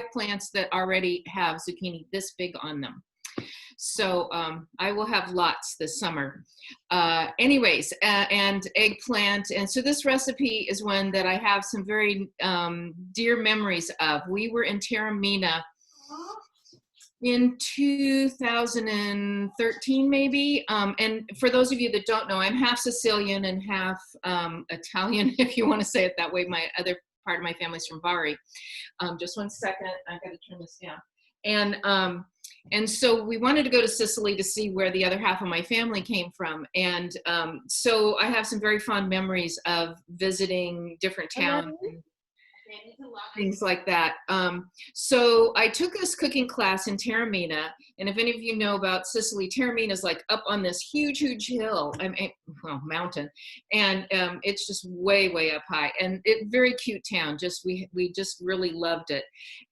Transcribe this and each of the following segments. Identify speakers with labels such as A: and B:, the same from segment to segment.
A: 5 plants that already have zucchini this big on them. So I will have lots this summer. Anyways, and eggplant. And so this recipe is one that I have some very dear memories of. We were in Taormina in 2013 maybe, and for those of you that don't know, I'm half Sicilian and half Italian, if you want to say it that way. My other part of my family's from Bari. Just one second, I've got to turn this down. And so we wanted to go to Sicily to see where the other half of my family came from. And so I have some very fond memories of visiting different towns and things like that. So I took this cooking class in Taormina, and if any of you know about Sicily, Taormina is like up on this huge, huge hill, well, mountain, and it's just way, way up high, and very cute town. We just really loved it.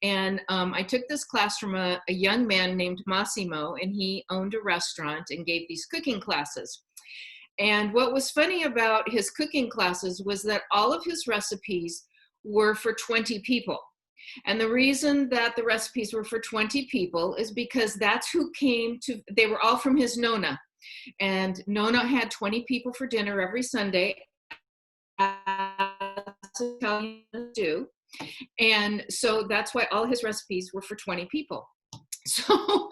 A: And I took this class from a young man named Massimo, and he owned a restaurant and gave these cooking classes. And what was funny about his cooking classes was that all of his recipes were for 20 people. And the reason that the recipes were for 20 people is because that's who came to, they were all from his nonna. And nonna had 20 people for dinner every Sunday, as Italians do. And so that's why all his recipes were for 20 people. So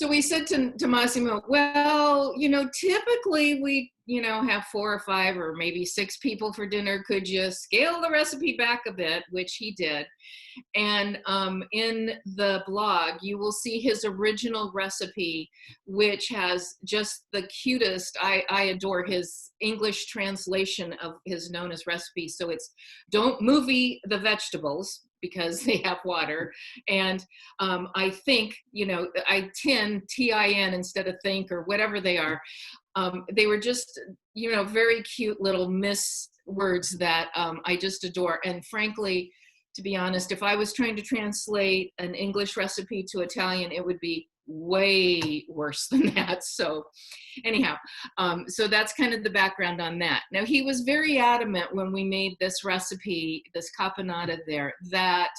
A: we said to Massimo, well, typically we, have 4 or 5 or maybe 6 people for dinner. Could you scale the recipe back a bit? Which he did. And in the blog, you will see his original recipe, which has just the cutest, I adore his English translation of his Nonna's recipe. So it's don't movie the vegetables, because they have water. And I think, Tin instead of think, or whatever they are. They were just, very cute little words that I just adore. And frankly, to be honest, if I was trying to translate an English recipe to Italian, it would be way worse than that. So anyhow, so that's kind of the background on that. Now, he was very adamant when we made this recipe, this caponata there, that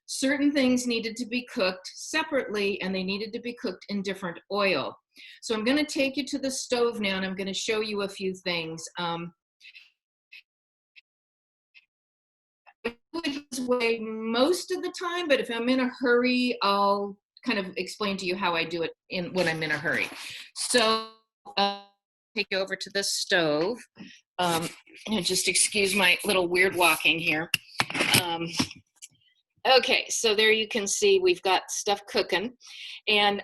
A: certain things needed to be cooked separately and they needed to be cooked in different oil. So I'm going to take you to the stove now and I'm going to show you a few things. I do it this way most of the time, but if I'm in a hurry, I'll kind of explain to you how I do it when I'm in a hurry. So take you over to the stove. And just excuse my little weird walking here. Okay, so there you can see we've got stuff cooking. And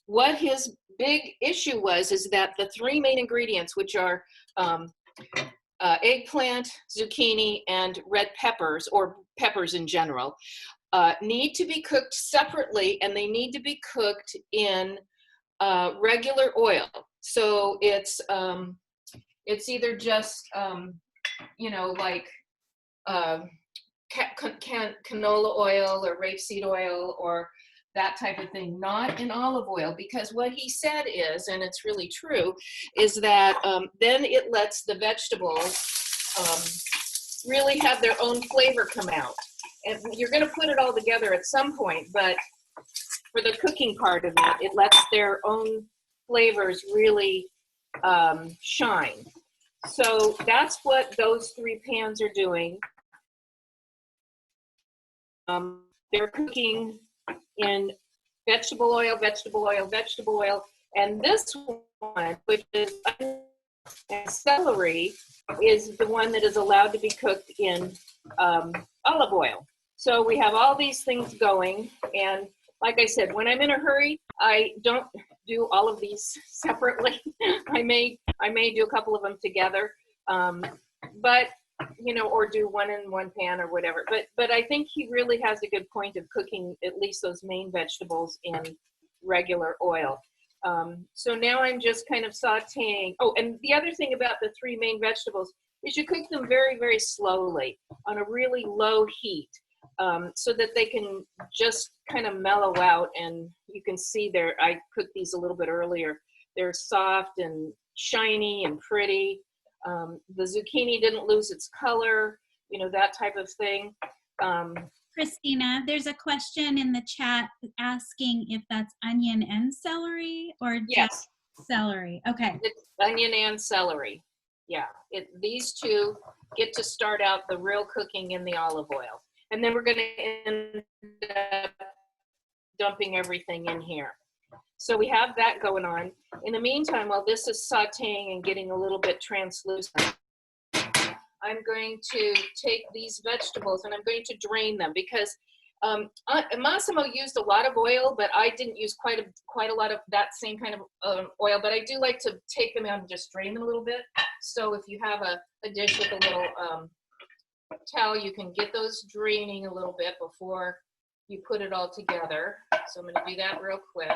A: what his big issue is that the 3 main ingredients, which are eggplant, zucchini, and red peppers, or peppers in general, need to be cooked separately, and they need to be cooked in regular oil. So it's either just like canola oil or rapeseed oil or that type of thing, not in olive oil, because what he said is, and it's really true, is that then it lets the vegetables really have their own flavor come out. And you're going to put it all together at some point, but for the cooking part of it, it lets their own flavors really shine. So that's what those 3 pans are doing. They're cooking in vegetable oil, and this one, which is celery, is the one that is allowed to be cooked in olive oil. So we have all these things going, and like I said, when I'm in a hurry, I don't do all of these separately. I may do a couple of them together, but or do one in one pan or whatever. But I think he really has a good point of cooking at least those main vegetables in regular oil. So now I'm just kind of sauteing. Oh, and the other thing about the 3 main vegetables is you cook them very, very slowly on a really low heat, so that they can just kind of mellow out. And you can see there, I cooked these a little bit earlier. They're soft and shiny and pretty. The zucchini didn't lose its color, that type of thing.
B: Christina, there's a question in the chat asking if that's onion and celery or just
A: Yes,
B: celery. Okay.
A: it's onion and celery. Yeah, these two get to start out the real cooking in the olive oil. And then we're going to end up dumping everything in here. So we have that going on. In the meantime, while this is sauteing and getting a little bit translucent, I'm going to take these vegetables and I'm going to drain them because Massimo used a lot of oil, but I didn't use quite a lot of that same kind of oil. But I do like to take them out and just drain them a little bit. So if you have a dish with a little towel, you can get those draining a little bit before you put it all together. So I'm going to do that real quick.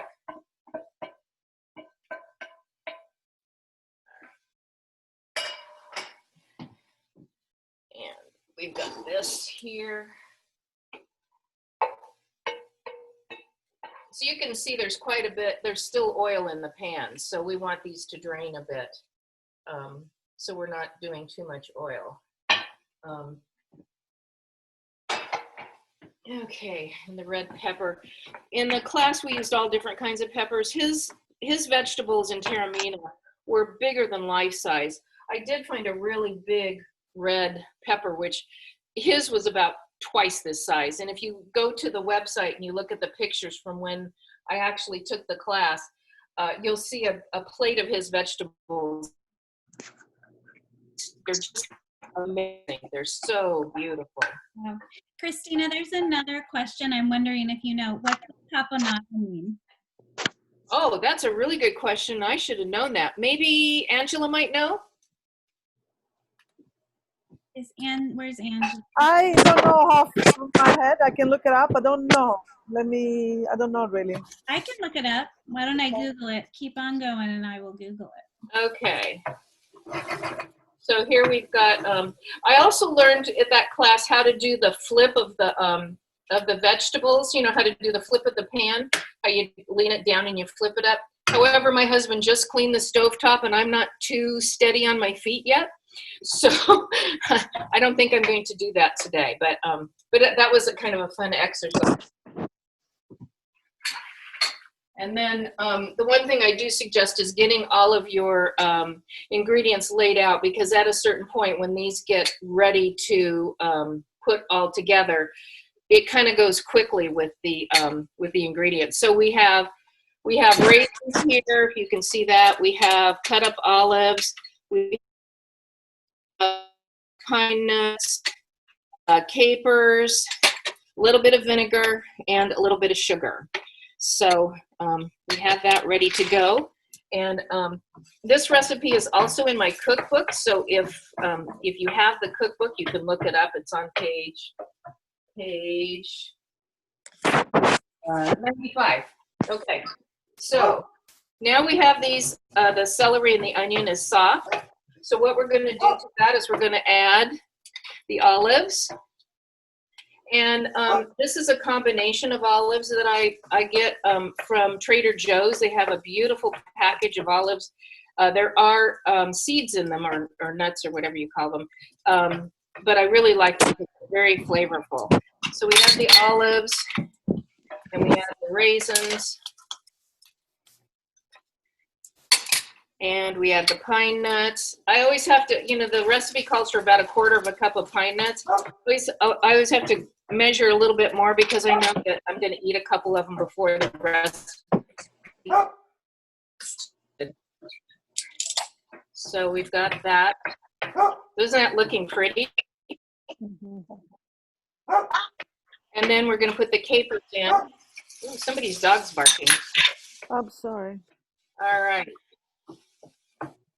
A: And we've got this here. So you can see there's quite a bit, there's still oil in the pan. So we want these to drain a bit. So we're not doing too much oil. Okay, and the red pepper. In the class, we used all different kinds of peppers. His vegetables in Taormina were bigger than life size. I did find a really big red pepper, which his was about twice this size. And if you go to the website and you look at the pictures from when I actually took the class, you'll see a plate of his vegetables. They're just amazing. They're so beautiful.
B: Wow. Christina, there's another question. I'm wondering if you know, what does caponata mean?
A: Oh, that's a really good question. I should have known that. Maybe Angela might know?
B: Where's Angela?
C: I don't know off my head. I can look it up. I don't know. I don't know really.
B: I can look it up. Why don't I Google it? Keep on going and I will Google it.
A: Okay. So here we've got, I also learned at that class how to do the flip of the vegetables, you know, how to do the flip of the pan, how you lean it down and you flip it up. However, my husband just cleaned the stovetop and I'm not too steady on my feet yet. So I don't think I'm going to do that today, but that was a kind of a fun exercise. And then the one thing I do suggest is getting all of your ingredients laid out, because at a certain point when these get ready to put all together, it kind of goes quickly with the ingredients. So we have raisins here, if you can see that. We have cut up olives. We have pine nuts, capers, a little bit of vinegar, and a little bit of sugar. So we have that ready to go. And this recipe is also in my cookbook. So if you have the cookbook, you can look it up. It's on page 95. Okay. So now we have these, the celery and the onion is soft. So what we're going to do to that is we're going to add the olives. And this is a combination of olives that I get from Trader Joe's. They have a beautiful package of olives. There are seeds in them, or nuts, or whatever you call them. But I really like them. They're very flavorful. So we have the olives, and we have the raisins. And we add the pine nuts. I always have to, you know, the recipe calls for about 1/4 cup of pine nuts. I always have to measure a little bit more because I know that I'm going to eat a couple of them before the rest. So we've got that. Isn't that looking pretty? And then we're going to put the capers in. Ooh, somebody's dog's barking.
C: I'm sorry.
A: All right.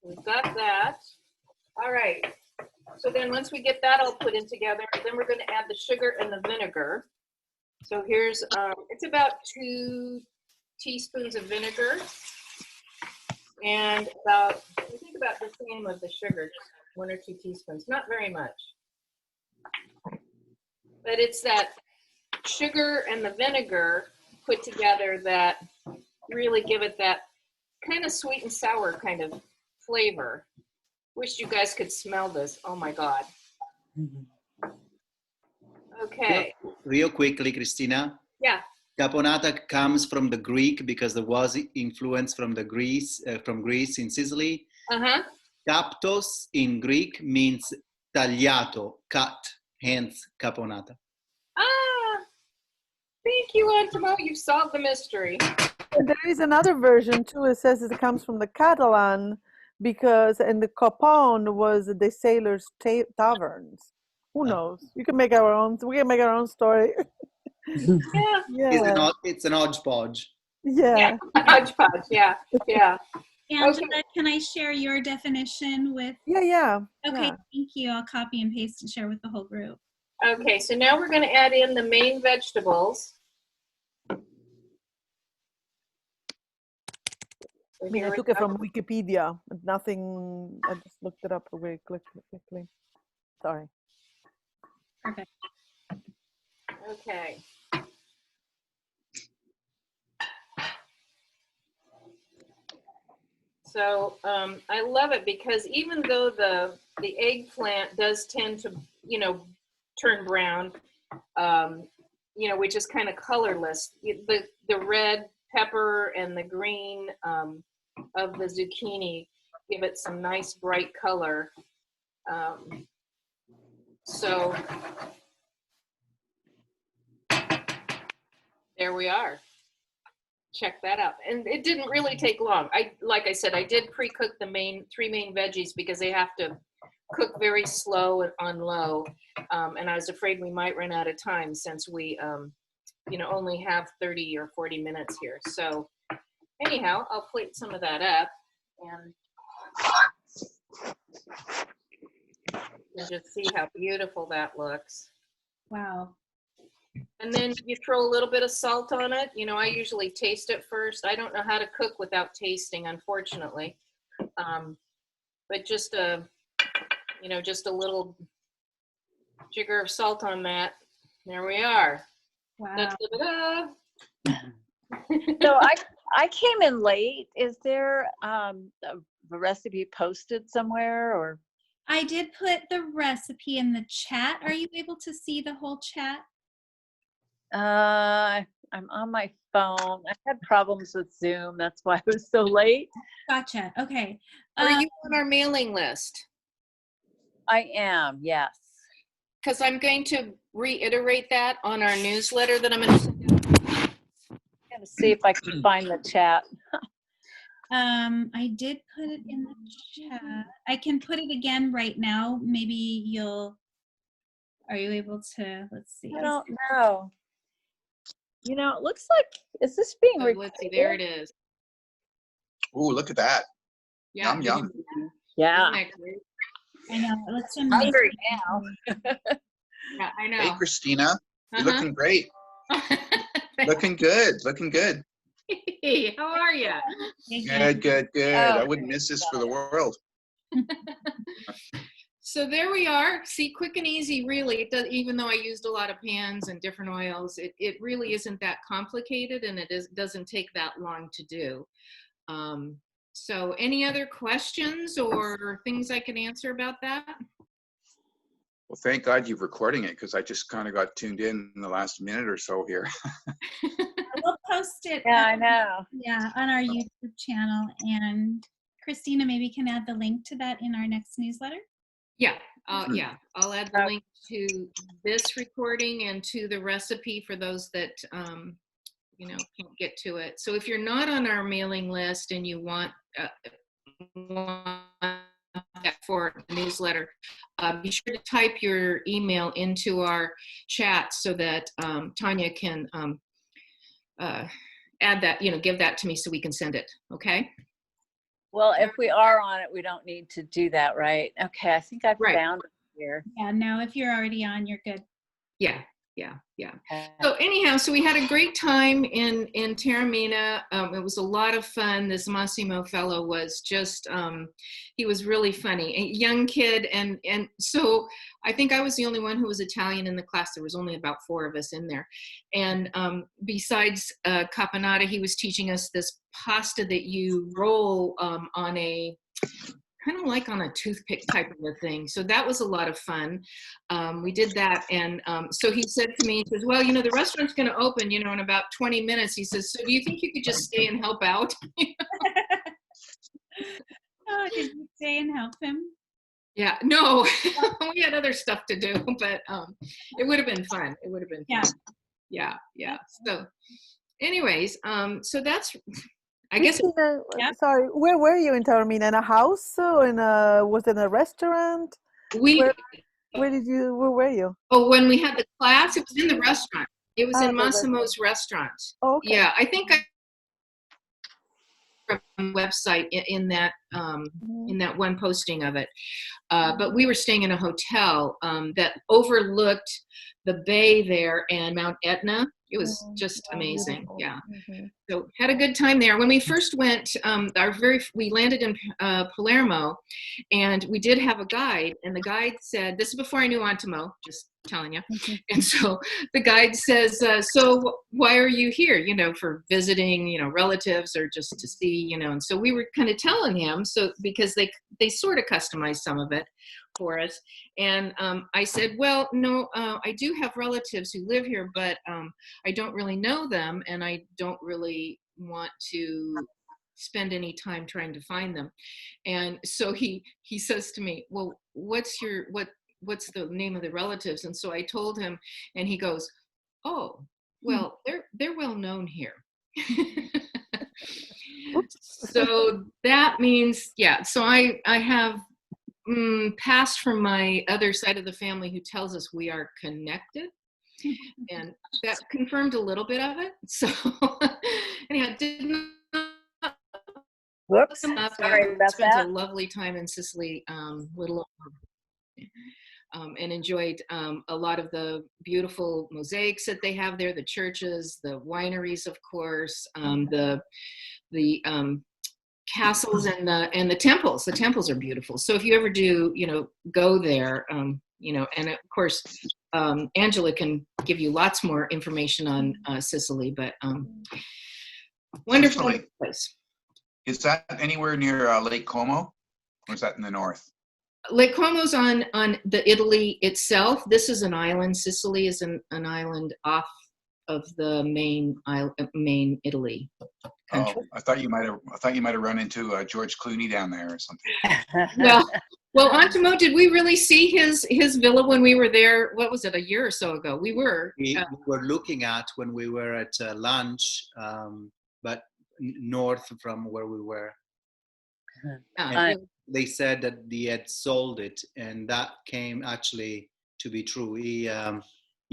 A: We've got that. All right. So then once we get that all put in together, then we're going to add the sugar and the vinegar. So here's, it's about 2 teaspoons of vinegar and I think about the same of the sugar, just 1 or 2 teaspoons, not very much. But it's that sugar and the vinegar put together that really give it that kind of sweet and sour kind of flavor. Wish you guys could smell this. Oh my God. Okay.
D: Real quickly, Christina.
A: Yeah.
D: Caponata comes from the Greek because there was influence from Greece in Sicily.
A: Uh-huh.
D: Captos in Greek means tagliato, cut, hence caponata.
A: Ah, thank you, Antimo. You've solved the mystery.
C: And there is another version too. It says it comes from the Catalan because, and the capon was the sailors' taverns. Who knows? You can make our own. We can make our own story.
A: Yeah.
C: Yeah.
D: It's an hodgepodge.
C: Yeah.
A: Hodgepodge. Yeah. Yeah.
B: Angela, can I share your definition with?
C: Yeah. Yeah.
B: Okay,
C: Yeah.
B: thank you. I'll copy and paste and share with the whole group.
A: Okay, so now we're going to add in the main vegetables. So
C: I mean,
A: here
C: I
A: we
C: took it
A: go.
C: from Wikipedia. Nothing. I just looked it up really quickly. Sorry.
B: Perfect.
A: Okay. So I love it because even though the eggplant does tend to, turn brown, which is kind of colorless, the red pepper and the green of the zucchini give it some nice bright color. So there we are. Check that out. And it didn't really take long. Like I said, I did pre-cook the three main veggies because they have to cook very slow and on low. And I was afraid we might run out of time since we, only have 30 or 40 minutes here. So anyhow, I'll plate some of that up and just see how beautiful that looks.
B: Wow.
A: And then you throw a little bit of salt on it. I usually taste it first. I don't know how to cook without tasting, unfortunately. But just a little jigger of salt on that. There we are.
B: Wow.
A: Da-da-da-da.
E: So I came in late. Is there a recipe posted somewhere or?
B: I did put the recipe in the chat. Are you able to see the whole chat?
E: I'm on my phone. I had problems with Zoom. That's why I was so late.
B: Gotcha. Okay.
A: Are you on our mailing list?
E: I am, yes.
A: Because I'm going to reiterate that on our newsletter that I'm going to send out.
E: I'm going to see if I can find the chat.
B: I did put it in the chat. I can put it again right now. Maybe are you able to, let's see.
E: I don't know. It looks like, is this being recorded?
A: Let's see, there it is.
F: Ooh, look at that.
A: Yeah.
F: Yum, yum.
E: Yeah.
A: Isn't that great?
B: I know, it looks
E: Hungry
B: amazing.
E: now.
A: Yeah, I know.
F: Hey, Christina, you're
A: Uh-huh.
F: looking great. Looking good. Looking good.
A: Hey, how are you?
F: Good, good, good. I
E: Oh,
F: wouldn't miss this for the world.
A: So there we are. See, quick and easy, really. It does, even though I used a lot of pans and different oils, it really isn't that complicated, and doesn't take that long to do. So any other questions or things I can answer about that?
F: Well, thank God you're recording it because I just kind of got tuned in the last minute or so here.
B: We'll post it.
E: Yeah, I know.
B: Yeah, on our YouTube channel. And Christina maybe can add the link to that in our next newsletter.
A: Yeah, I'll add the link to this recording and to the recipe for those that can't get to it. So if you're not on our mailing list and you want that for the newsletter, be sure to type your email into our chat so that Tanya can add that, give that to me so we can send it. Okay.
E: Well, if we are on it, we don't need to do that, right? Okay, I think I've found it here.
B: Yeah, no, if you're already on, you're good.
A: Yeah.
E: Okay.
A: So anyhow, so we had a great time in Taormina. It was a lot of fun. This Massimo fellow was just, he was really funny, a young kid. And so I think I was the only one who was Italian in the class. There was only about 4 of us in there. And besides caponata, he was teaching us this pasta that you roll on a kind of like on a toothpick type of a thing. So that was a lot of fun. We did that. And so he said to me, he says, well, the restaurant's going to open, in about 20 minutes. He says, so do you think you could just stay and help out?
B: Oh, did you stay and help him?
A: Yeah, no, we had other stuff to do, but it would have been fun. It would have been fun. Yeah. So anyways, so that's, I guess.
C: Christina,
B: Yeah.
C: sorry, where were you in Taormina? In a house or was it in a restaurant? Where were you?
A: Oh, when we had the class, it was in the restaurant. It was in
C: the
A: Massimo's restaurant.
C: Oh, okay.
A: Yeah, I think I website in that one posting of it. But we were staying in a hotel that overlooked the bay there and Mount Etna. It was just amazing.
C: Beautiful.
A: Yeah.
C: Mm-hmm.
A: So had a good time there. When we first went, we landed in Palermo, and we did have a guide. And the guide said, "This is before I knew Antimo, just telling you." And so the guide says, "So why are you here? For visiting, relatives, or just to see, And so we were kind of telling him, because they sort of customized some of it for us. And I said, well, no, I do have relatives who live here, but I don't really know them, and I don't really want to spend any time trying to find them. And so he says to me, well, what's the name of the relatives? And so I told him, and he goes, oh, well, they're well known here. So that means, so I have passed from my other side of the family who tells us we are connected, and that confirmed a little bit of it. So anyhow, did not
E: Whoops,
A: enough.
E: sorry about
A: Spent
E: that.
A: a lovely time in Sicily, and enjoyed a lot of the beautiful mosaics that they have there, the churches, the wineries, of course, the castles and the temples. The temples are beautiful. So if you ever do, go there, and of course, Angela can give you lots more information on Sicily, but wonderful place.
F: Is that anywhere near Lake Como, or is that in the north?
A: Lake Como's on the Italy itself. This is an island. Sicily is an island off of the main Italy country.
F: Oh, I thought you might have run into George Clooney down there or something.
A: Well, Antimo, did we really see his villa when we were there? What was it, a year or so ago? We were
D: looking at when we were at lunch, but north from where we were. They said that he had sold it, and that came actually to be true. He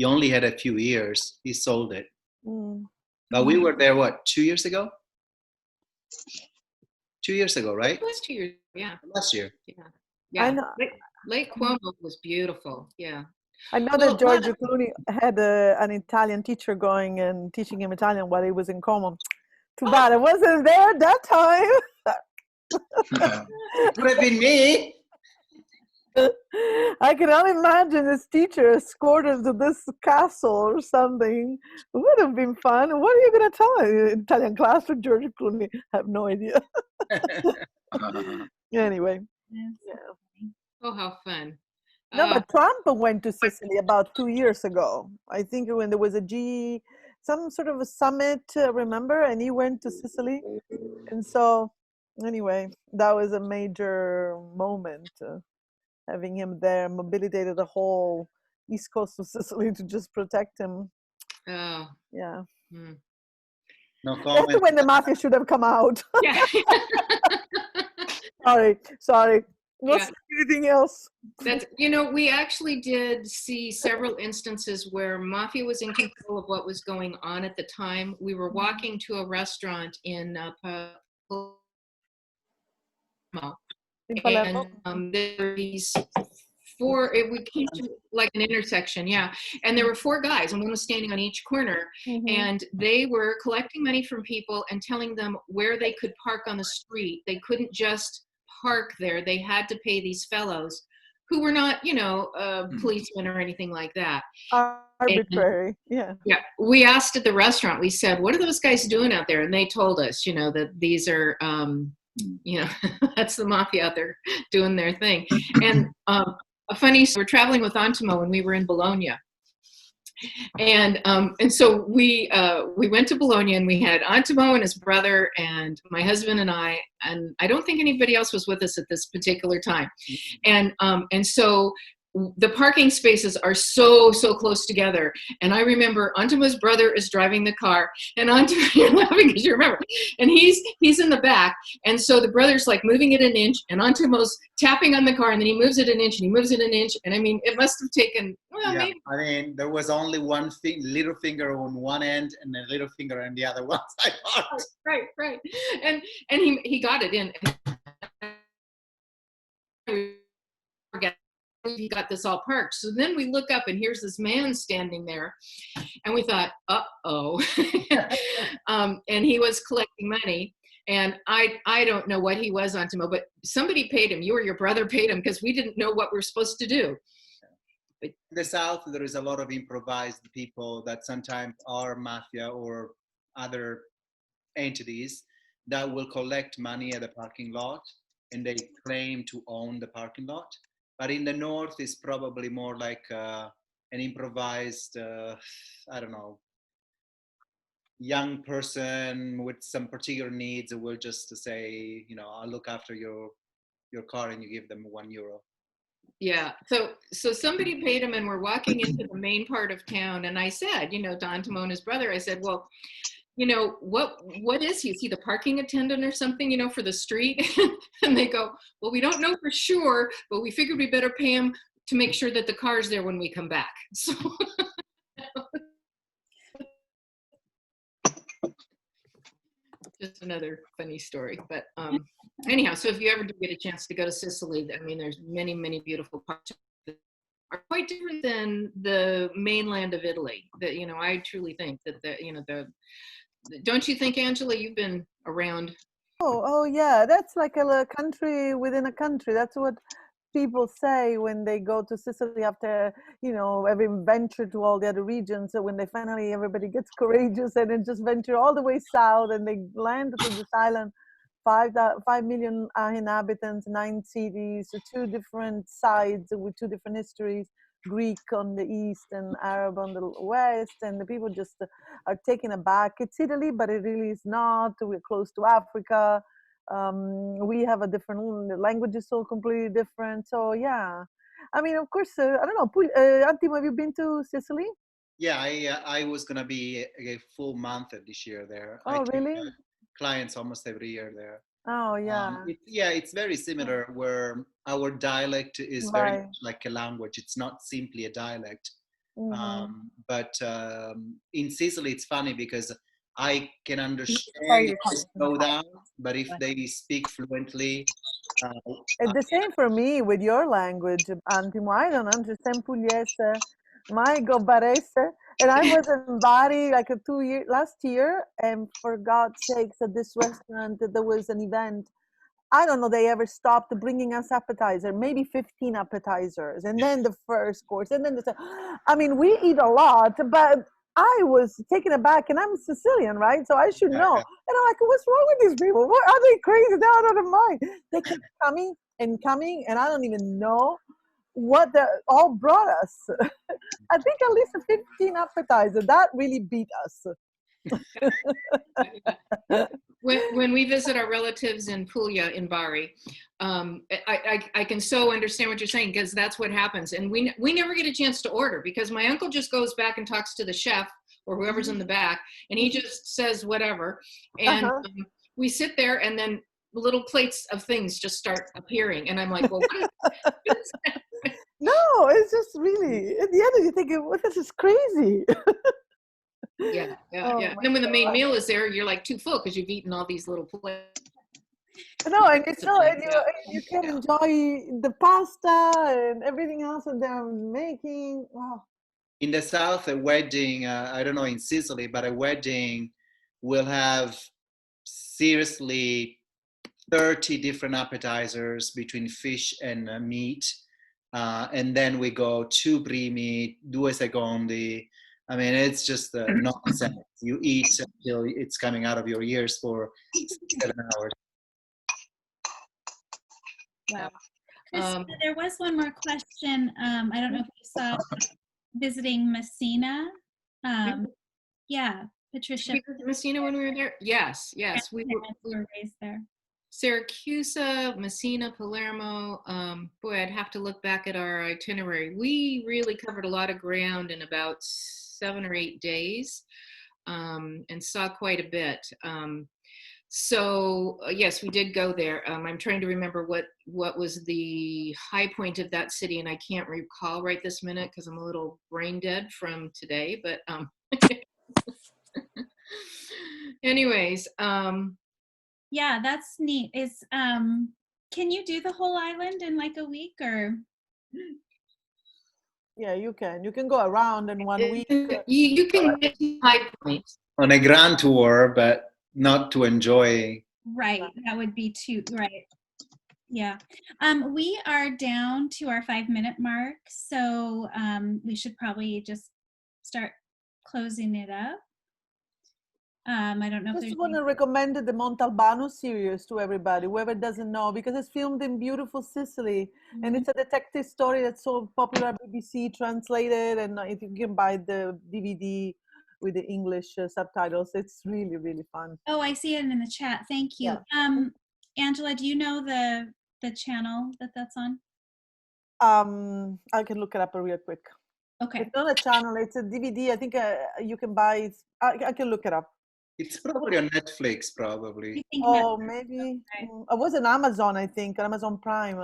D: only had a few years. He sold it. But we were there, 2 years ago? 2 years ago, right?
A: It was 2 years, yeah.
D: Last year.
A: Yeah.
C: I know.
A: Lake Como was beautiful, yeah.
C: I know that George Clooney had an Italian teacher going and teaching him Italian while he was in Como. Too bad I wasn't there at that time.
D: Could have been me.
C: I can only imagine this teacher escorted to this castle or something. It would have been fun. What are you going to tell an Italian class to George Clooney? I have no idea. Anyway. Yeah.
A: Oh, how fun.
C: No, but Trump went to Sicily about 2 years ago. I think when there was some sort of a summit, remember? And he went to Sicily. And so, anyway, that was a major moment. Having him there, mobilitated the whole east coast of Sicily to just protect him.
A: Oh.
C: Yeah.
D: No comment.
C: That's when the mafia should have come out.
A: Yeah.
C: Sorry. What's anything else?
A: We actually did see several instances where mafia was in control of what was going on at the time. We were walking to a restaurant in Palermo. And there were these we came to like an intersection, and there were 4 guys, and one was standing on each corner, and they were collecting money from people and telling them where they could park on the street. They couldn't just park there. They had to pay these fellows who were not, policemen or anything like that.
C: Arbitrary, Yeah,
A: we asked at the restaurant, we said, what are those guys doing out there? And they told us, that these are You know, that's the mafia out there doing their thing. And a funny, we're traveling with Antimo when we were in Bologna. And so we went to Bologna, and we had Antimo and his brother and my husband and I don't think anybody else was with us at this particular time. And so the parking spaces are so close together. And I remember Antimo's brother is driving the car, and Antimo, you're laughing because you remember, and he's in the back. And so the brother's like moving it an inch, and Antimo's tapping on the car, and then he moves it an inch, and he moves it an inch. And I mean, it must have taken, well,
D: Yeah,
A: maybe.
D: I mean, there was only one little finger on one end and a little finger on the other one side part.
A: Right. And he got it in. He got this all parked. So then we look up, and here's this man standing there, and we thought, uh-oh. And he was collecting money, and I don't know what he was on Timo, but somebody paid him. You or your brother paid him, because we didn't know what we were supposed to do.
D: In the South, there is a lot of improvised people that sometimes are mafia or other entities that will collect money at the parking lot, and they claim to own the parking lot. But in the North, it's probably more like an improvised, I don't know, young person with some particular needs who will just say, you know, I'll look after your car, and you give them €1.
A: Yeah. So somebody paid him, and we're walking into the main part of town. And I said, you know, Don Timon, his brother, I said, well, you know, what is he? Is he the parking attendant or something, you know, for the street? And they go, well, we don't know for sure, but we figured we better pay him to make sure that the car's there when we come back. So just another funny story. But anyhow, so if you ever do get a chance to go to Sicily, I mean, there's many beautiful parts that are quite different than the mainland of Italy. That, you know, I truly think that don't you think, Angela, you've been around?
C: Oh yeah, that's like a country within a country. That's what people say when they go to Sicily after, you know, having ventured to all the other regions. So when they finally, everybody gets courageous and then just venture all the way south, and they land to this island, 5 million inhabitants, 9 cities, 2 different sides with 2 different histories. Greek on the east and Arab on the west, and the people just are taken aback. It's Italy, but it really is not. We're close to Africa. We have a different language, is so completely different. So yeah, I mean, of course, I don't know. Antimo, have you been to Sicily?
D: Yeah, I was gonna be a full month this year there. I
C: Oh,
D: take
C: really?
D: clients almost every year there.
C: Oh, yeah.
D: It's very similar, where our dialect is very
C: Right.
D: much like a language. It's not simply a dialect.
C: Mhm.
D: But in Sicily, it's funny because I can
C: Sorry,
D: understand
C: you're
D: if they
C: coming.
D: slow down, but if they speak fluently,
C: It's the same for me with your language, Antimo. I don't understand Pugliese, my Gobarese. And I was in Bari like last year, and for God's sakes, at this restaurant, there was an event. I don't know, they ever stopped bringing us appetizer, maybe 15 appetizers, and then the first course, and then I mean, we eat a lot, but I was taken aback, and I'm Sicilian, right? So I should know.
D: yeah.
C: And I'm like, what's wrong with these people? What are they crazy? They're out of their mind. They kept coming and coming, and I don't even know what the all brought us. I think at least 15 appetizers. That really beat us.
A: When we visit our relatives in Puglia in Bari, I can so understand what you're saying, because that's what happens. And we never get a chance to order, because my uncle just goes back and talks to the chef or whoever's in the back, and he just says whatever. And we sit there, and then little plates of things just start appearing. And I'm like, well, what is that?
C: No, it's just really, at the end you think, well, this is crazy.
A: Yeah.
C: Oh
A: And then when the main meal is there, you're like too full because you've eaten all these little plates.
C: No, and it's so, and you can enjoy the pasta and everything else that they're making. Oh.
D: In the South, a wedding, I don't know in Sicily, but a wedding will have seriously 30 different appetizers between fish and meat. And then we go 2 primi, 2 secondi. I mean, it's just nonsense. You eat until it's coming out of your ears for 6-7 hours.
B: Wow.
A: Um,
B: Christina, there was one more question. I don't know if you saw visiting Messina. Yeah, Patricia.
A: did we visit Messina when we were there? Yes, yes. We
B: grandparents were raised there.
A: Syracuse, Messina, Palermo. Boy, I'd have to look back at our itinerary. We really covered a lot of ground in about 7 or 8 days, and saw quite a bit. So yes, we did go there. I'm trying to remember what was the high point of that city, and I can't recall right this minute because I'm a little brain dead from today. But anyways,
B: Yeah, that's neat. Can you do the whole island in like a week or?
C: Yeah, you can. You can go around in 1 week.
A: you can get to high points.
D: On a grand tour, but not to enjoy.
B: Right, that would be too, right. Yeah. We are down to our 5-minute mark, so we should probably just start closing it up. I don't know if
C: I
B: there's
C: just want to recommend the Montalbano series to everybody, whoever doesn't know, because it's filmed in beautiful Sicily, and it's a detective story that's so popular, BBC translated, and if you can buy the DVD with the English subtitles, it's really, really fun.
B: Oh, I see it in the chat. Thank you.
C: Yeah.
B: Angela, do you know the channel that's on?
C: I can look it up real quick.
B: Okay.
C: It's not a channel, it's a DVD. I think you can buy it. I can look it up.
D: It's probably on Netflix, probably.
B: You think
C: Oh,
B: Netflix?
C: maybe.
B: Okay.
C: It was on Amazon, I think, Amazon Prime.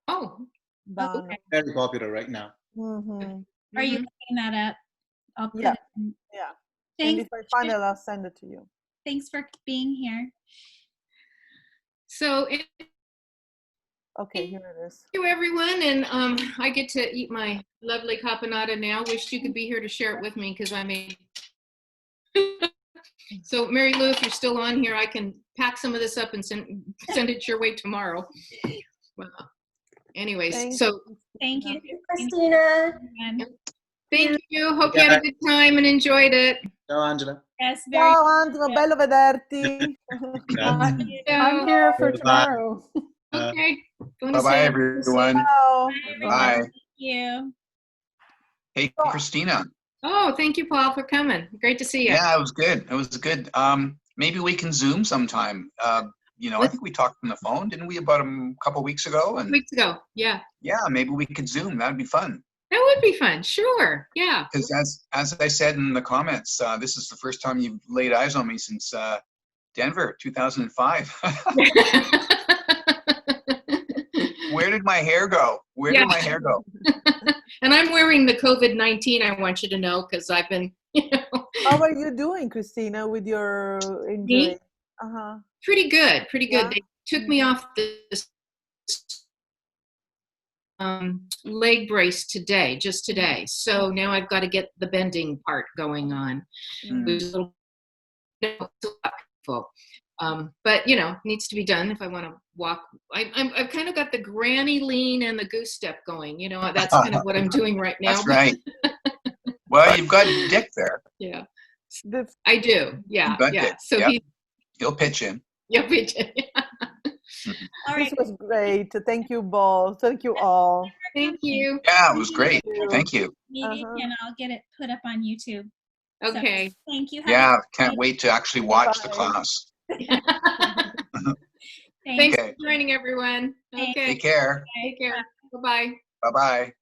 A: Oh,
B: Okay.
D: Very popular right now.
C: Mm-hmm.
B: Are you
A: mhm.
B: looking that up? I'll put
C: Yeah.
B: it in.
C: Yeah. And
B: Thanks.
C: if I find it, I'll send it to you.
B: Thanks for being here.
A: So
C: Okay, here it is.
A: thank you, everyone, and I get to eat my lovely caponata now. Wished you could be here to share it with me because I made. So Mary Lou, if you're still on here, I can pack some of this up and send it your way tomorrow. Well, anyways,
C: Thank
A: so
B: Thank you.
G: Christina.
A: thank you. Hope you had a good time and enjoyed it.
D: Ciao, Angela.
B: Yes, very
C: Ciao, Angelo, bello vederti.
G: I'm here for
D: Bye.
G: tomorrow.
A: Okay.
F: Bye-bye, everyone.
C: Ciao.
F: Bye.
B: Thank you.
F: Hey, Christina.
A: Oh, thank you, Paul, for coming. Great to see you.
F: Yeah, it was good. It was good. Maybe we can Zoom sometime. I think we talked on the phone, didn't we, about a couple weeks ago? And
A: Weeks ago. Yeah.
F: yeah, maybe we could Zoom. That'd be fun.
A: That would be fun. Sure. Yeah.
F: Because as I said in the comments, this is the first time you've laid eyes on me since Denver, 2005. Where did my hair go? Where did my hair go?
A: And I'm wearing the COVID-19, I want you to know, because I've been,
C: How are you doing, Christina, with your injury? Uh-huh.
A: pretty good, pretty good.
C: Yeah.
A: They took me off this leg brace today, just today. So now I've got to get the bending part going on, which is a little painful. But needs to be done if I want to walk. I've kind of got the granny lean and the goose step going. That's kind of what I'm doing right now.
F: That's right. Well, you've got Dick there.
A: Yeah,
C: That's
A: I do. Yeah,
F: You've got
A: yeah.
F: Dick.
A: So
F: Yep. He'll pitch in.
A: yeah, we did.
B: All
C: This
B: right.
C: was great. Thank you both. Thank you all.
A: Thank you.
F: Yeah, it was great.
C: you.
F: Thank you.
B: Meeting,
C: Uh-huh.
B: and I'll get it put up on YouTube. So,
A: Okay.
B: thank you. Have a
F: Yeah,
B: good
F: can't
B: night.
F: wait to actually watch the
C: Bye.
F: class.
B: Thanks.
A: Thanks for joining, everyone.
B: Thanks.
A: Okay.
F: Take care.
A: Take care. Bye-bye.
F: Bye-bye.